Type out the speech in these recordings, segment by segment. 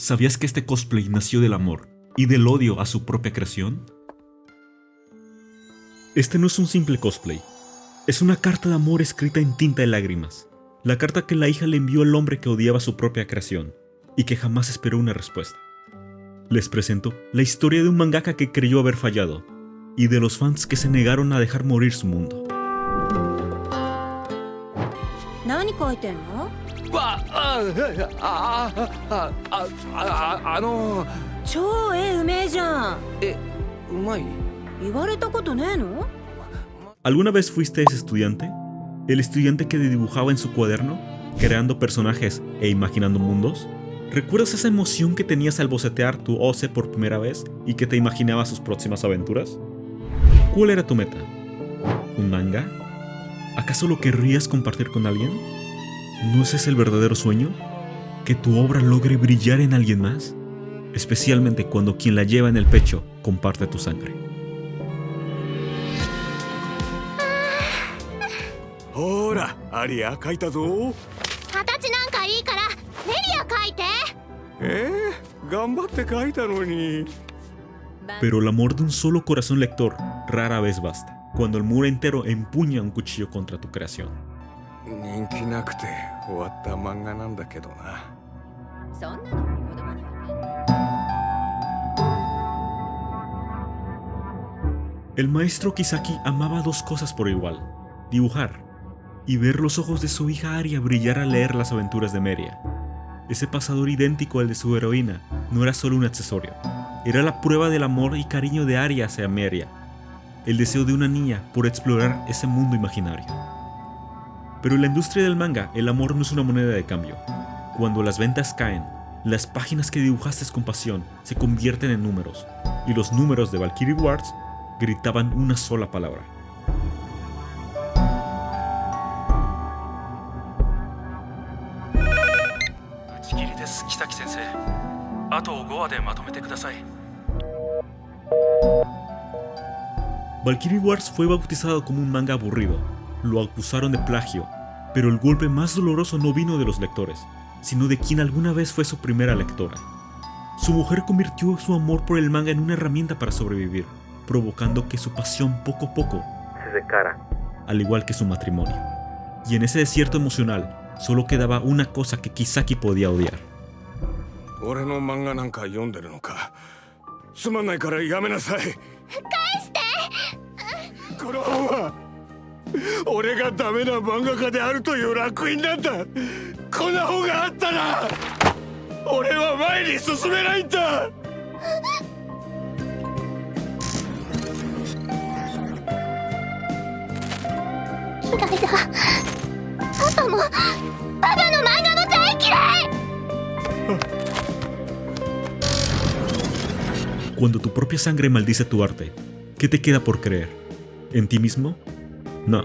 ¿Sabías que este cosplay nació del amor y del odio a su propia creación? Este no es un simple cosplay. Es una carta de amor escrita en tinta de lágrimas. La carta que la hija le envió al hombre que odiaba su propia creación y que jamás esperó una respuesta. Les presento la historia de un mangaka que creyó haber fallado y de los fans que se negaron a dejar morir su mundo. ¿Alguna vez fuiste ese estudiante? ¿El estudiante que dibujaba en su cuaderno, creando personajes e imaginando mundos? ¿Recuerdas esa emoción que tenías al bocetear tu OC por primera vez y que te imaginabas sus próximas aventuras? ¿Cuál era tu meta? ¿Un manga? ¿Acaso lo querrías compartir con alguien? ¿No ese es el verdadero sueño? ¿Que tu obra logre brillar en alguien más? Especialmente cuando quien la lleva en el pecho comparte tu sangre. ¡Hora! ¡Aria, kaita zo! ¡Ganbatte kaita noni! Pero el amor de un solo corazón lector rara vez basta, cuando el muro entero empuña un cuchillo contra tu creación. 人気なくて終わった漫画なんだけどな。そんなの子供には。 El maestro Kisaki amaba dos cosas por igual: dibujar y ver los ojos de su hija Aria brillar al leer las aventuras de Meria. Ese pasador idéntico al de su heroína no era solo un accesorio, era la prueba del amor y cariño de Aria hacia Meria, el deseo de una niña por explorar ese mundo imaginario. Pero en la industria del manga, el amor no es una moneda de cambio. Cuando las ventas caen, las páginas que dibujaste con pasión se convierten en números, y los números de Valkyrie Wars gritaban una sola palabra: 打ち切りです、木崎先生。あと5話でまとめてください。 Valkyrie Wars fue bautizado como un manga aburrido. Lo acusaron de plagio, pero el golpe más doloroso no vino de los lectores, sino de quien alguna vez fue su primera lectora. Su mujer convirtió su amor por el manga en una herramienta para sobrevivir, provocando que su pasión poco a poco se secara, al igual que su matrimonio. Y en ese desierto emocional, solo quedaba una cosa que Kisaki podía odiar. 俺の漫画なんか読んでるのか。つまんないからやめなさい。返して。この本は俺がダメな漫画家であるという烙印なんだ。こんな本があったら俺は前に進めないんだ。嫌いだ。パパもパパの漫画も大嫌い。 Cuando tu propia sangre maldice tu arte, ¿qué te queda por creer? ¿En ti mismo? No.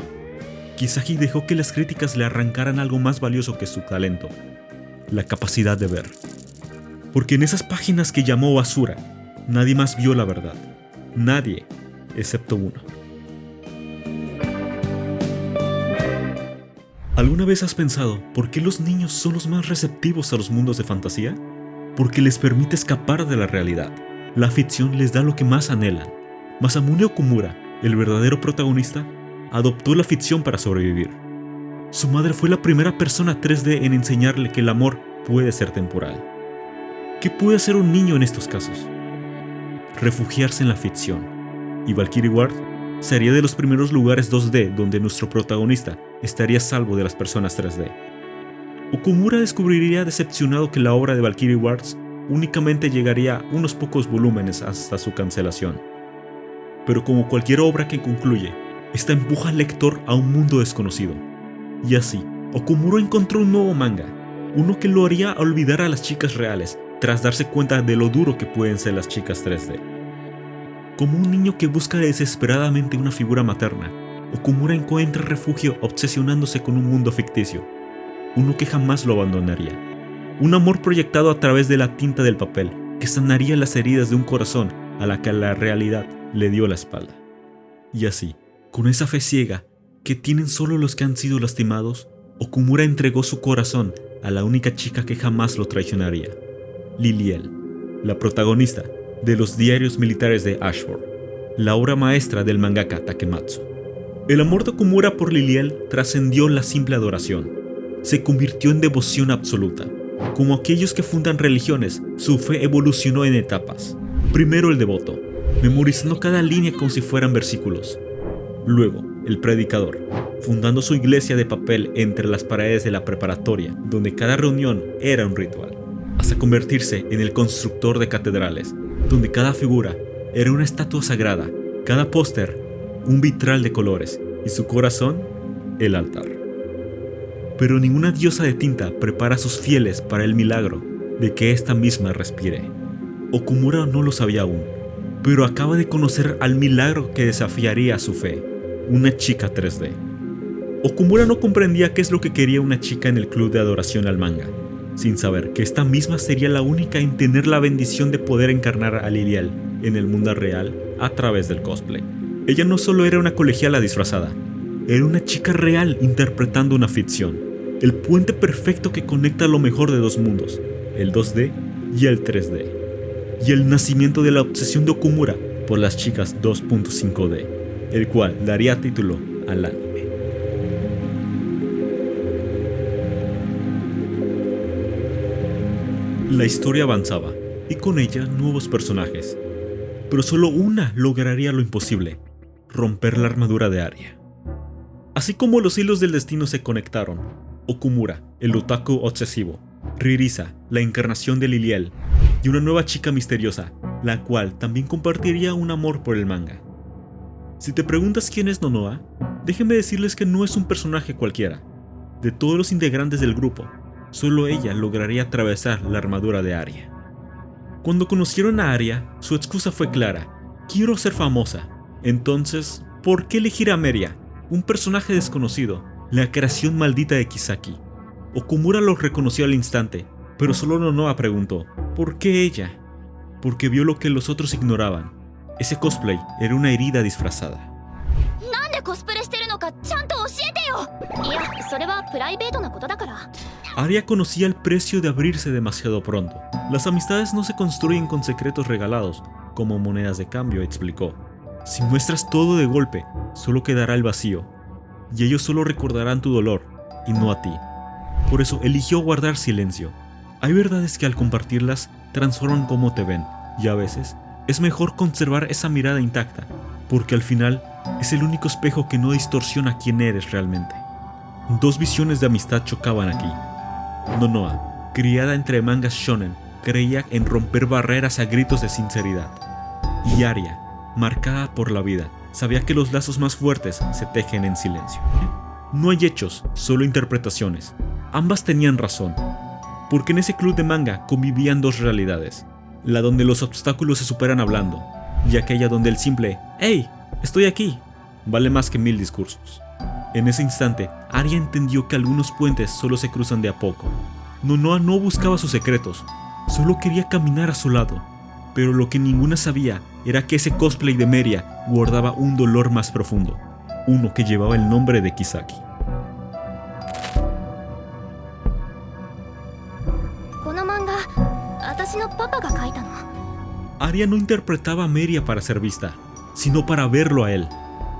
Kisaki dejó que las críticas le arrancaran algo más valioso que su talento: la capacidad de ver. Porque en esas páginas que llamó basura, nadie más vio la verdad. Nadie, excepto uno. ¿Alguna vez has pensado por qué los niños son los más receptivos a los mundos de fantasía? Porque les permite escapar de la realidad. La ficción les da lo que más anhelan. Masamune Okumura, el verdadero protagonista, adoptó la ficción para sobrevivir. Su madre fue la primera persona 3D en enseñarle que el amor puede ser temporal. ¿Qué puede hacer un niño en estos casos? Refugiarse en la ficción. Y Valkyrie Wars sería de los primeros lugares 2D donde nuestro protagonista estaría a salvo de las personas 3D. Okumura descubriría decepcionado que la obra de Valkyrie Wars únicamente llegaría unos pocos volúmenes hasta su cancelación. Pero como cualquier obra que concluye, esta empuja al lector a un mundo desconocido. Y así, Okumura encontró un nuevo manga, uno que lo haría olvidar a las chicas reales tras darse cuenta de lo duro que pueden ser las chicas 3D. Como un niño que busca desesperadamente una figura materna, Okumura encuentra refugio obsesionándose con un mundo ficticio, uno que jamás lo abandonaría. Un amor proyectado a través de la tinta del papel, que sanaría las heridas de un corazón a la que la realidad le dio la espalda. Y así, con esa fe ciega que tienen solo los que han sido lastimados, Okumura entregó su corazón a la única chica que jamás lo traicionaría, Liliel, la protagonista de los diarios militares de Ashford, la obra maestra del mangaka Takematsu. El amor de Okumura por Liliel trascendió la simple adoración. Se convirtió en devoción absoluta. Como aquellos que fundan religiones, su fe evolucionó en etapas. Primero el devoto, memorizando cada línea como si fueran versículos. Luego, el predicador, fundando su iglesia de papel entre las paredes de la preparatoria, donde cada reunión era un ritual, hasta convertirse en el constructor de catedrales, donde cada figura era una estatua sagrada, cada póster un vitral de colores y su corazón el altar. Pero ninguna diosa de tinta prepara a sus fieles para el milagro de que esta misma respire. Okumura no lo sabía aún, pero acaba de conocer al milagro que desafiaría a su fe, una chica 3D. Okumura no comprendía qué es lo que quería una chica en el club de adoración al manga, sin saber que esta misma sería la única en tener la bendición de poder encarnar a Liliel en el mundo real a través del cosplay. Ella no solo era una colegiala disfrazada, era una chica real interpretando una ficción, el puente perfecto que conecta lo mejor de dos mundos, el 2D y el 3D, y el nacimiento de la obsesión de Okumura por las chicas 2.5D, el cual daría título al anime. La historia avanzaba, y con ella nuevos personajes, pero solo una lograría lo imposible: romper la armadura de Aria. Así como los hilos del destino se conectaron, Okumura, el otaku obsesivo, Ririsa, la encarnación de Liliel, y una nueva chica misteriosa, la cual también compartiría un amor por el manga. Si te preguntas quién es Nonoa, déjenme decirles que no es un personaje cualquiera. De todos los integrantes del grupo, solo ella lograría atravesar la armadura de Aria. Cuando conocieron a Aria, su excusa fue clara: quiero ser famosa. Entonces, ¿por qué elegir a Meria, un personaje desconocido, la creación maldita de Kisaki? Okumura lo reconoció al instante, pero solo Nonoa preguntó: ¿por qué ella? Porque vio lo que los otros ignoraban. Ese cosplay era una herida disfrazada. Aria conocía el precio de abrirse demasiado pronto. Las amistades no se construyen con secretos regalados, como monedas de cambio, explicó. Si muestras todo de golpe, solo quedará el vacío, y ellos solo recordarán tu dolor, y no a ti. Por eso eligió guardar silencio. Hay verdades que al compartirlas transforman cómo te ven, y a veces es mejor conservar esa mirada intacta, porque al final es el único espejo que no distorsiona quién eres realmente. Dos visiones de amistad chocaban aquí. Nonoa, criada entre mangas shonen, creía en romper barreras a gritos de sinceridad. Y Aria, marcada por la vida, sabía que los lazos más fuertes se tejen en silencio. No hay hechos, solo interpretaciones. Ambas tenían razón, porque en ese club de manga convivían dos realidades: la donde los obstáculos se superan hablando, y aquella donde el simple «¡Hey! Estoy aquí» vale más que 1000 discursos. En ese instante, Aria entendió que algunos puentes solo se cruzan de a poco. Nonoa no buscaba sus secretos, solo quería caminar a su lado. Pero lo que ninguna sabía era que ese cosplay de Meria guardaba un dolor más profundo, uno que llevaba el nombre de Kisaki. Aria no interpretaba a Meria para ser vista, sino para verlo a él,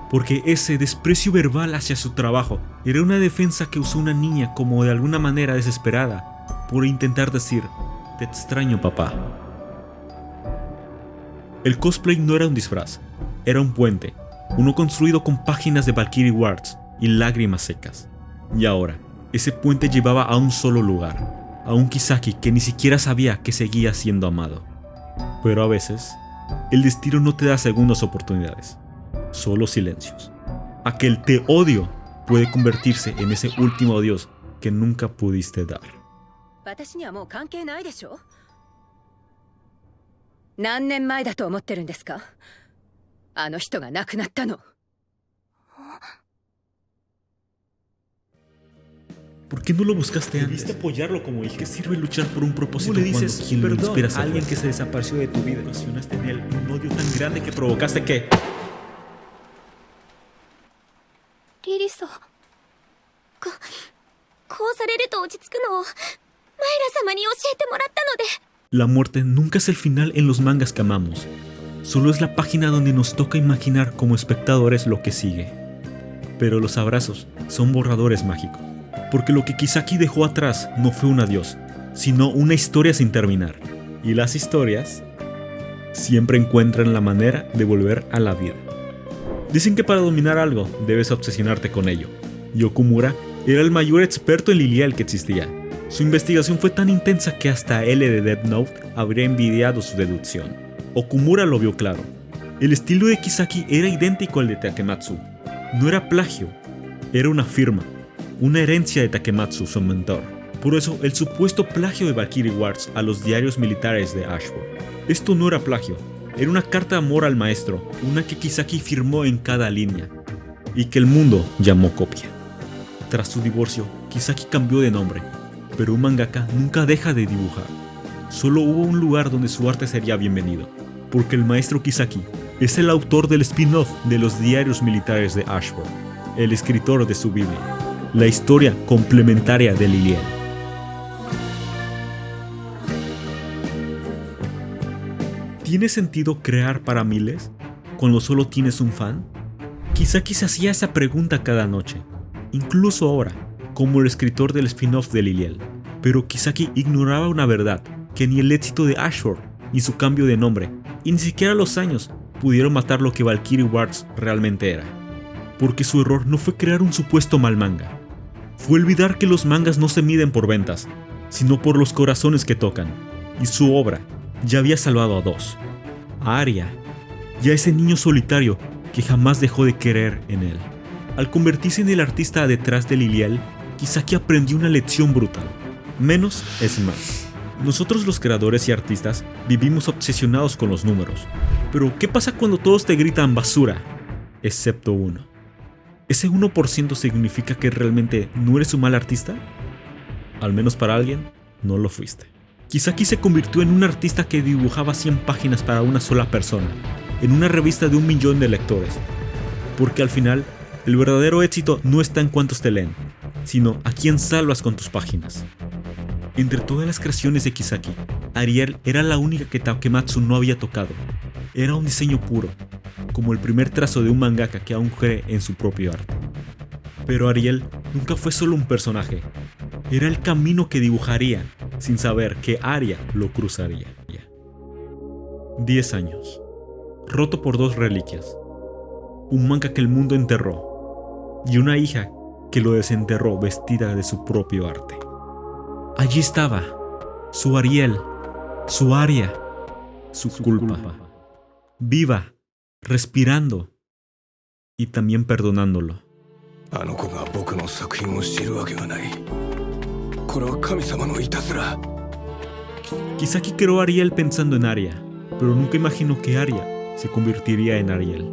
porque ese desprecio verbal hacia su trabajo era una defensa que usó una niña como de alguna manera desesperada por intentar decir: «Te extraño, papá». El cosplay no era un disfraz, era un puente, uno construido con páginas de Valkyrie Words y lágrimas secas. Y ahora, ese puente llevaba a un solo lugar, a un Kisaki que ni siquiera sabía que seguía siendo amado. Pero a veces, el destino no te da segundas oportunidades, solo silencios. Aquel te odio puede convertirse en ese último adiós que nunca pudiste dar. 何年前だと思ってるんですか？あの人が亡くなったの。¿Por qué no lo buscaste antes? Debiste apoyarlo como hija. ¿Qué sirve luchar por un propósito? ¿Cómo le dices perdón a alguien que se desapareció de tu vida? Ocasionaste en él un odio tan grande que provocaste que... Lirisa, こうされると落ち着くのをマイラ様に教えてもらったので。La muerte nunca es el final en los mangas que amamos. Solo es la página donde nos toca imaginar como espectadores lo que sigue. Pero los abrazos son borradores mágicos, porque lo que Kisaki dejó atrás no fue un adiós, sino una historia sin terminar. Y las historias siempre encuentran la manera de volver a la vida. Dicen que para dominar algo debes obsesionarte con ello, y Okumura era el mayor experto en Lilial que existía. Su investigación fue tan intensa que hasta L de Death Note habría envidiado su deducción. Okumura lo vio claro. El estilo de Kisaki era idéntico al de Takematsu. No era plagio, era una firma, una herencia de Takematsu, su mentor. Por eso, el supuesto plagio de Valkyrie Wars a los diarios militares de Ashford. Esto no era plagio, era una carta de amor al maestro, una que Kisaki firmó en cada línea, y que el mundo llamó copia. Tras su divorcio, Kisaki cambió de nombre, pero un mangaka nunca deja de dibujar. Solo hubo un lugar donde su arte sería bienvenido, porque el maestro Kisaki es el autor del spin-off de los diarios militares de Ashford, el escritor de su Biblia, la historia complementaria de Lilial. ¿Tiene sentido crear para miles cuando solo tienes un fan? Kisaki se hacía esa pregunta cada noche, incluso ahora, como el escritor del spin-off de Lilial. Pero Kisaki ignoraba una verdad, que ni el éxito de Ashford, ni su cambio de nombre, y ni siquiera los años, pudieron matar lo que Valkyrie Wars realmente era. Porque su error no fue crear un supuesto mal manga. Fue olvidar que los mangas no se miden por ventas, sino por los corazones que tocan, y su obra ya había salvado a dos. A Aria, y a ese niño solitario que jamás dejó de querer en él. Al convertirse en el artista detrás de Lilial, Kisaki aprendió una lección brutal. Menos es más. Nosotros los creadores y artistas vivimos obsesionados con los números. Pero ¿qué pasa cuando todos te gritan basura? Excepto uno. ¿Ese 1% significa que realmente no eres un mal artista? Al menos para alguien, no lo fuiste. Kisaki se convirtió en un artista que dibujaba 100 páginas para una sola persona, en una revista de 1 millón de lectores. Porque al final, el verdadero éxito no está en cuántos te leen, sino a quién salvas con tus páginas. Entre todas las creaciones de Kisaki, Ariel era la única que Takematsu no había tocado. Era un diseño puro, como el primer trazo de un mangaka que aún cree en su propio arte. Pero Ariel nunca fue solo un personaje, era el camino que dibujaría, sin saber que Aria lo cruzaría. 10 años, roto por 2 reliquias, un manga que el mundo enterró, y una hija que lo desenterró vestida de su propio arte. Allí estaba, su Ariel, su Aria, su culpa, viva, respirando y también perdonándolo. Kisaki creó a Ariel pensando en Aria, pero nunca imaginó que Aria se convertiría en Ariel.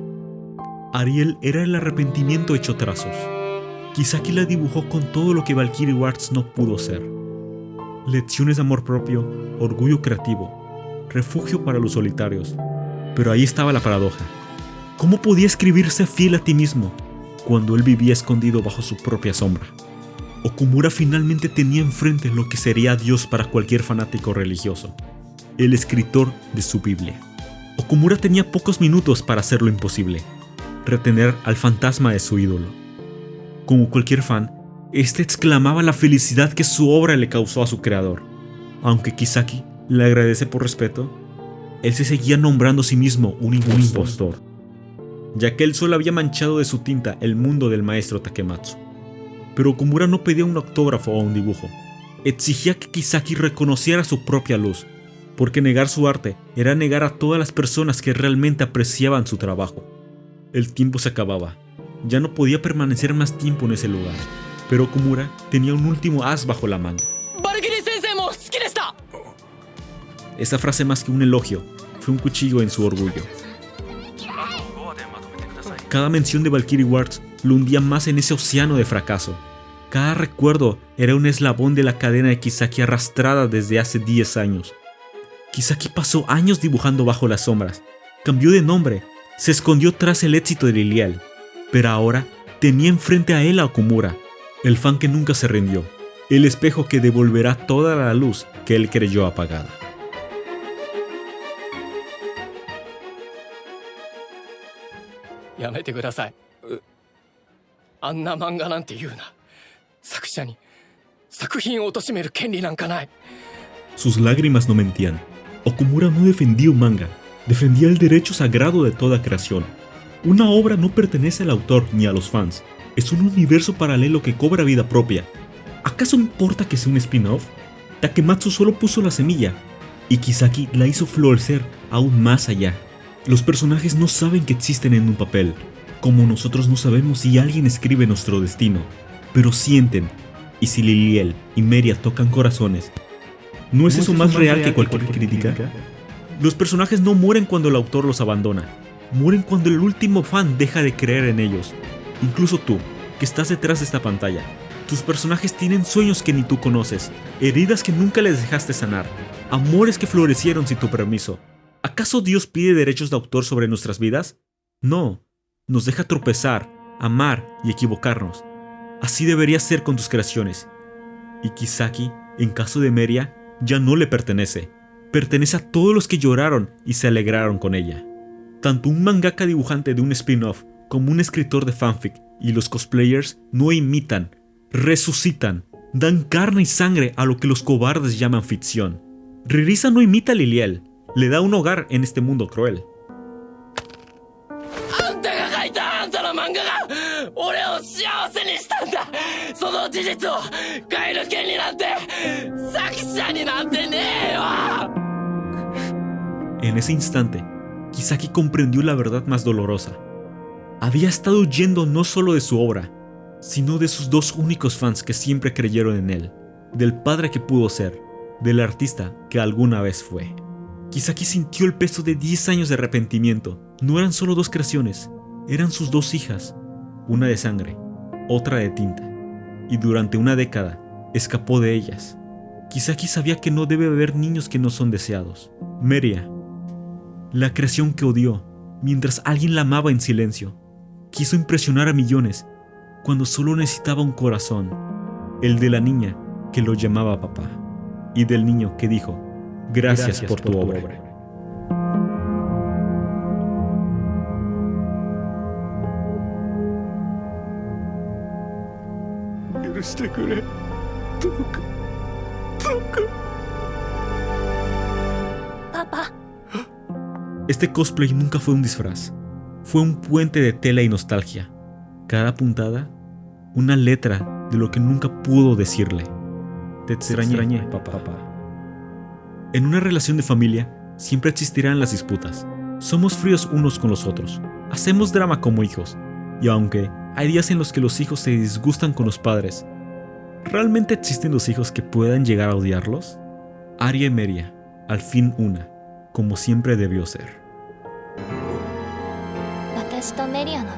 Ariel era el arrepentimiento hecho trazos. Kisaki la dibujó con todo lo que Valkyrie Wars no pudo ser. Lecciones de amor propio, orgullo creativo, refugio para los solitarios. Pero ahí estaba la paradoja. ¿Cómo podía escribirse fiel a ti mismo cuando él vivía escondido bajo su propia sombra? Okumura finalmente tenía enfrente lo que sería Dios para cualquier fanático religioso, el escritor de su Biblia. Okumura tenía pocos minutos para hacer lo imposible, retener al fantasma de su ídolo. Como cualquier fan, este exclamaba la felicidad que su obra le causó a su creador. Aunque Kisaki le agradece por respeto, él se seguía nombrando a sí mismo un impostor, ya que él solo había manchado de su tinta el mundo del maestro Takematsu. Pero Okumura no pedía un autógrafo o un dibujo, exigía que Kisaki reconociera su propia luz, porque negar su arte era negar a todas las personas que realmente apreciaban su trabajo. El tiempo se acababa, ya no podía permanecer más tiempo en ese lugar, pero Okumura tenía un último as bajo la manga. Esa frase, más que un elogio, fue un cuchillo en su orgullo. Cada mención de Valkyrie Wars lo hundía más en ese océano de fracaso. Cada recuerdo era un eslabón de la cadena de Kisaki arrastrada desde hace 10 años. Kisaki pasó años dibujando bajo las sombras, cambió de nombre, se escondió tras el éxito de Lilial, pero ahora tenía enfrente a él a Okumura, el fan que nunca se rindió, el espejo que devolverá toda la luz que él creyó apagada. やめてください。あんな漫画なんて言うな。作者に作品を貶める権利なんかない。 Sus lágrimas no mentían. Okumura no defendía un manga, defendía el derecho sagrado de toda creación. Una obra no pertenece al autor ni a los fans, es un universo paralelo que cobra vida propia. ¿Acaso importa que sea un spin-off? Takematsu solo puso la semilla, y Kisaki la hizo florecer aún más allá. Los personajes no saben que existen en un papel, como nosotros no sabemos si alguien escribe nuestro destino, pero sienten, y si Liliel y Meria tocan corazones, ¿no es eso más real que cualquier crítica? Los personajes no mueren cuando el autor los abandona, mueren cuando el último fan deja de creer en ellos. Incluso tú, que estás detrás de esta pantalla, tus personajes tienen sueños que ni tú conoces, heridas que nunca les dejaste sanar, amores que florecieron sin tu permiso. ¿Acaso Dios pide derechos de autor sobre nuestras vidas? No, nos deja tropezar, amar y equivocarnos. Así debería ser con tus creaciones. Y Kisaki, en caso de Meria, ya no le pertenece. Pertenece a todos los que lloraron y se alegraron con ella. Tanto un mangaka dibujante de un spin-off como un escritor de fanfic y los cosplayers no imitan, resucitan, dan carne y sangre a lo que los cobardes llaman ficción. Ririsa no imita a Liliel, le da un hogar en este mundo cruel. En ese instante, Kisaki comprendió la verdad más dolorosa. Había estado huyendo no solo de su obra, sino de sus dos únicos fans que siempre creyeron en él, del padre que pudo ser, del artista que alguna vez fue. Kisaki sintió el peso de 10 años de arrepentimiento. No eran solo dos creaciones, eran sus dos hijas, una de sangre, otra de tinta, y durante una década escapó de ellas. Kisaki sabía que no debe haber niños que no son deseados. Meria, la creación que odió, mientras alguien la amaba en silencio, quiso impresionar a millones cuando solo necesitaba un corazón, el de la niña que lo llamaba papá, y del niño que dijo, gracias por tu obra. Papá. Este cosplay nunca fue un disfraz, fue un puente de tela y nostalgia. Cada puntada, una letra de lo que nunca pudo decirle. Te extrañé, papá. En una relación de familia, siempre existirán las disputas. Somos fríos unos con los otros. Hacemos drama como hijos. Y aunque hay días en los que los hijos se disgustan con los padres, ¿realmente existen los hijos que puedan llegar a odiarlos? Aria y Meria, al fin una, como siempre debió ser. 私とメリアの分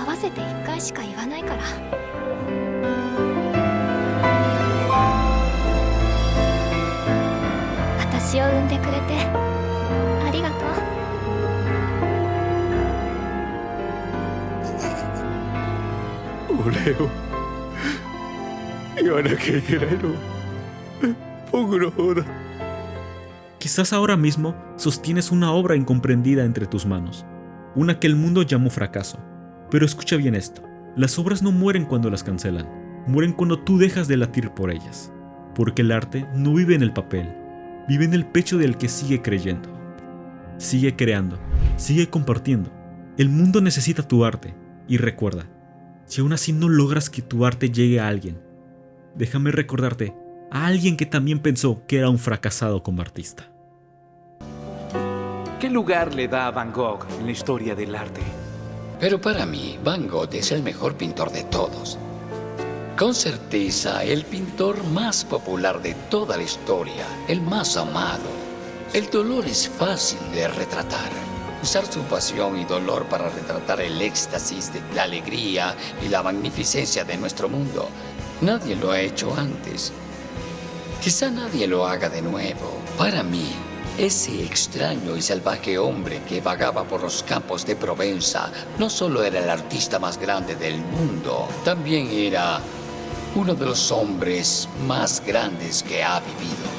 合わせて1回しか言わないから。私を産んでくれてありがとう。お礼を言わなきゃいけないのは僕の方だ。 Quizás ahora mismo sostienes una obra incomprendida entre tus manos, una que el mundo llamó fracaso. Pero escucha bien esto, las obras no mueren cuando las cancelan, mueren cuando tú dejas de latir por ellas. Porque el arte no vive en el papel, vive en el pecho del que sigue creyendo. Sigue creando, sigue compartiendo. El mundo necesita tu arte, y recuerda, si aún así no logras que tu arte llegue a alguien, déjame recordarte a alguien que también pensó que era un fracasado como artista. ¿Qué lugar le da a Van Gogh en la historia del arte? Pero para mí, Van Gogh es el mejor pintor de todos. Con certeza, el pintor más popular de toda la historia, el más amado. El dolor es fácil de retratar. Usar su pasión y dolor para retratar el éxtasis de la alegría y la magnificencia de nuestro mundo. Nadie lo ha hecho antes. Quizá nadie lo haga de nuevo. Para mí, ese extraño y salvaje hombre que vagaba por los campos de Provenza no solo era el artista más grande del mundo, también era uno de los hombres más grandes que ha vivido.